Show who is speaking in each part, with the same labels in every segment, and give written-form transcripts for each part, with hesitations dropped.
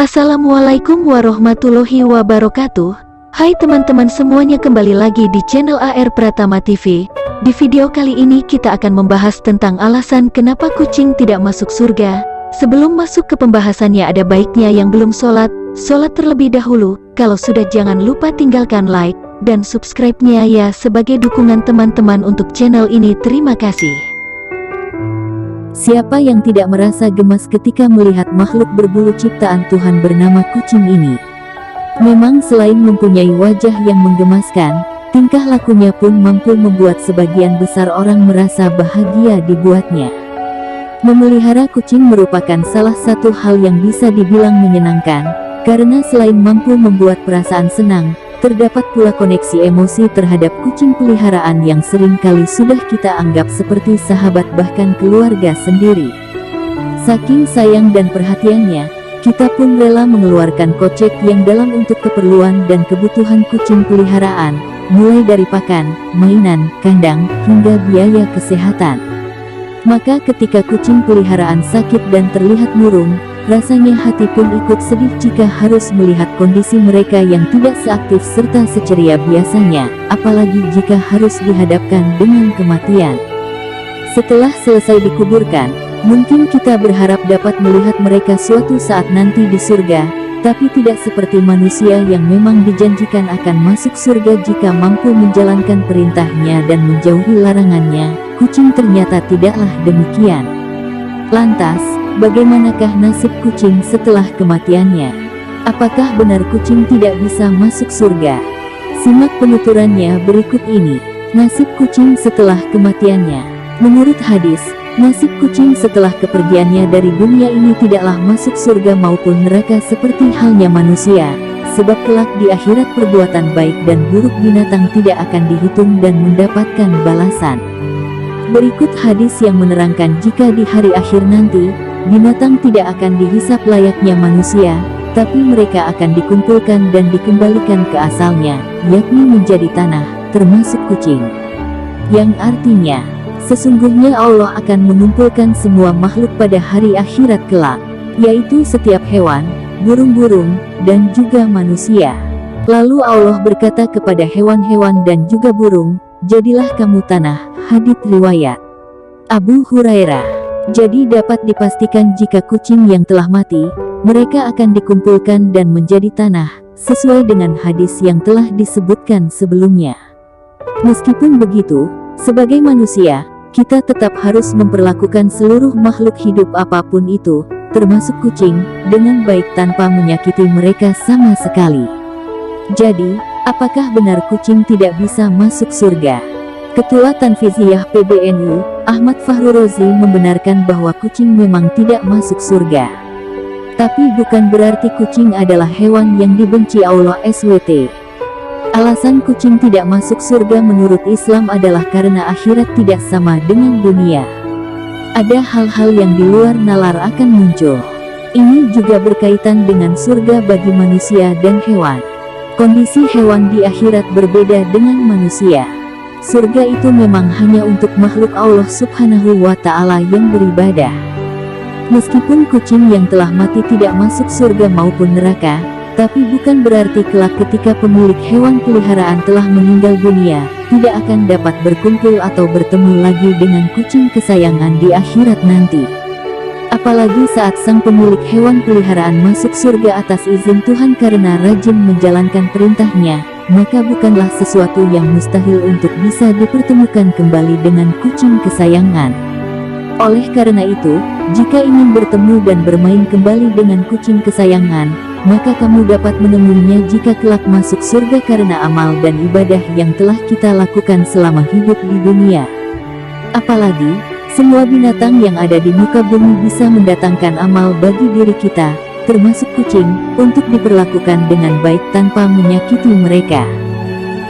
Speaker 1: Assalamualaikum warahmatullahi wabarakatuh. Hai teman-teman semuanya, kembali lagi di channel AR Pratama TV. Di video kali ini kita akan membahas tentang alasan kenapa kucing tidak masuk surga. Sebelum masuk ke pembahasannya, ada baiknya yang belum sholat terlebih dahulu. Kalau sudah, jangan lupa tinggalkan like dan subscribe-nya ya, sebagai dukungan teman-teman untuk channel ini. Terima kasih.
Speaker 2: Siapa yang tidak merasa gemas ketika melihat makhluk berbulu ciptaan Tuhan bernama kucing ini? Memang selain mempunyai wajah yang menggemaskan, tingkah lakunya pun mampu membuat sebagian besar orang merasa bahagia dibuatnya. Memelihara kucing merupakan salah satu hal yang bisa dibilang menyenangkan, karena selain mampu membuat perasaan senang, terdapat pula koneksi emosi terhadap kucing peliharaan yang sering kali sudah kita anggap seperti sahabat, bahkan keluarga sendiri. Saking sayang dan perhatiannya, kita pun rela mengeluarkan kocek yang dalam untuk keperluan dan kebutuhan kucing peliharaan, mulai dari pakan, mainan, kandang, hingga biaya kesehatan. Maka ketika kucing peliharaan sakit dan terlihat murung, rasanya hati pun ikut sedih jika harus melihat kondisi mereka yang tidak seaktif serta seceria biasanya, apalagi jika harus dihadapkan dengan kematian. Setelah selesai dikuburkan, mungkin kita berharap dapat melihat mereka suatu saat nanti di surga, tapi tidak seperti manusia yang memang dijanjikan akan masuk surga jika mampu menjalankan perintahnya dan menjauhi larangannya. Kucing ternyata tidaklah demikian. Lantas, bagaimanakah nasib kucing setelah kematiannya? Apakah benar kucing tidak bisa masuk surga? Simak penuturannya berikut ini. Nasib kucing setelah kematiannya. Menurut hadis, nasib kucing setelah kepergiannya dari dunia ini tidaklah masuk surga maupun neraka seperti halnya manusia, sebab kelak di akhirat perbuatan baik dan buruk binatang tidak akan dihitung dan mendapatkan balasan. Berikut hadis yang menerangkan jika di hari akhir nanti, binatang tidak akan dihisap layaknya manusia, tapi mereka akan dikumpulkan dan dikembalikan ke asalnya, yakni menjadi tanah, termasuk kucing. Yang artinya, sesungguhnya Allah akan mengumpulkan semua makhluk pada hari akhirat kelak, yaitu setiap hewan, burung-burung, dan juga manusia. Lalu Allah berkata kepada hewan-hewan dan juga burung, "Jadilah kamu tanah." Hadits riwayat Abu Hurairah. Jadi dapat dipastikan jika kucing yang telah mati, mereka akan dikumpulkan dan menjadi tanah, sesuai dengan hadis yang telah disebutkan sebelumnya. Meskipun begitu, sebagai manusia, kita tetap harus memperlakukan seluruh makhluk hidup apapun itu, termasuk kucing, dengan baik tanpa menyakiti mereka sama sekali. Jadi, apakah benar kucing tidak bisa masuk surga? Ketua Tanfiziyah PBNU, Ahmad Fahrurozi, membenarkan bahwa kucing memang tidak masuk surga. Tapi bukan berarti kucing adalah hewan yang dibenci Allah SWT. Alasan kucing tidak masuk surga menurut Islam adalah karena akhirat tidak sama dengan dunia. Ada hal-hal yang di luar nalar akan muncul. Ini juga berkaitan dengan surga bagi manusia dan hewan. Kondisi hewan di akhirat berbeda dengan manusia. Surga itu memang hanya untuk makhluk Allah Subhanahu wa Ta'ala yang beribadah. Meskipun kucing yang telah mati tidak masuk surga maupun neraka, tapi bukan berarti kelak ketika pemilik hewan peliharaan telah meninggal dunia, tidak akan dapat berkumpul atau bertemu lagi dengan kucing kesayangan di akhirat nanti. Apalagi saat sang pemilik hewan peliharaan masuk surga atas izin Tuhan karena rajin menjalankan perintahnya, maka bukanlah sesuatu yang mustahil untuk bisa dipertemukan kembali dengan kucing kesayangan. Oleh karena itu, jika ingin bertemu dan bermain kembali dengan kucing kesayangan, maka kamu dapat menemuinya jika kelak masuk surga karena amal dan ibadah yang telah kita lakukan selama hidup di dunia. Apalagi, semua binatang yang ada di muka bumi bisa mendatangkan amal bagi diri kita, termasuk kucing, untuk diperlakukan dengan baik tanpa menyakiti mereka.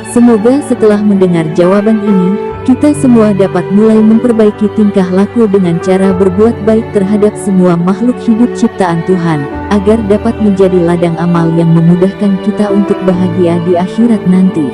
Speaker 2: Semoga setelah mendengar jawaban ini, kita semua dapat mulai memperbaiki tingkah laku dengan cara berbuat baik terhadap semua makhluk hidup ciptaan Tuhan, agar dapat menjadi ladang amal yang memudahkan kita untuk bahagia di akhirat nanti.